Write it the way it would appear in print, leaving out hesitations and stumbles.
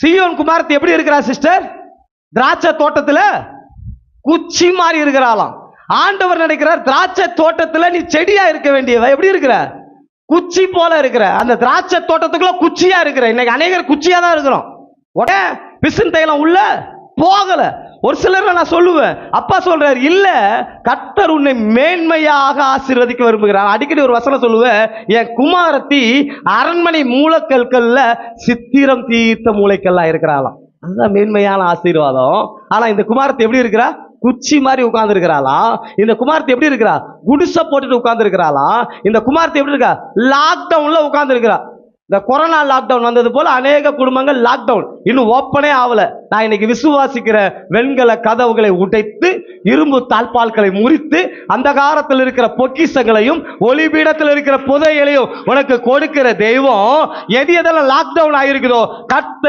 சீயோன் குமாரத்தி எப்படி இருக்கிறா சிஸ்டர்? திராட்சை தோட்டத்துல குச்சி மாதிரி இருக்கிறாளாம். ஆண்டவர் நினைக்கிறார், திராட்சை தோட்டத்துல நீ செடியா இருக்க வேண்டியவ எப்படி இருக்கிற? குச்சி போல இருக்கிற. அந்த திராட்சை தோட்டத்துக்குள்ள குச்சியா இருக்கிற. இன்னைக்கு அநேகர் குச்சியா தான் இருக்கிறோம். உடனே பிசின் தைலம் உள்ள போகல. ஒரு சிலர் நான் சொல்லுவேன், அப்பா சொல்றாரு, இல்ல கர்த்தர் உன்னை மேன்மையாக ஆசீர்வதிக்க விரும்புகிறார். அடிக்கடி ஒரு வசனம் சொல்லுவேன், என் குமாரத்தி அரண்மனை மூலக்கல்கள்ல சித்திரம் தீர்த்த மூளைக்கல்லா இருக்கிறாளாம். அதுதான் மேன்மையான ஆசீர்வாதம். ஆனா இந்த குமாரத்தி எப்படி இருக்கிறா? குச்சி மாதிரி உட்கார்ந்து இருக்கிறாளா? இந்த குமாரத்தி எப்படி இருக்கிறா? குடிசை போட்டுட்டு உட்கார்ந்து இருக்கிறாளா? இந்த குமாரத்தி எப்படி இருக்கா? லாக்டவுன்ல உட்கார்ந்து இருக்கிறா. இந்த கொரோனா லாக்டவுன் வந்தது போல அநேக குடும்பங்கள் லாக்டவுன் இன்னும் ஓப்பனே ஆகல. நான் இன்னைக்கு விசுவாசிக்கிற, வெண்கல கதவுகளை உடைத்து இரும்பு தாழ்பால்களை முறித்து அந்த காலத்தில் இருக்கிற பொக்கிஷங்களையும் ஒளிபீடத்தில் இருக்கிற புதையலையும் உனக்கு கொடுக்கிற தெய்வம். எது எதெல்லாம் லாக்டவுன் ஆயிருக்குதோ கர்த்தர்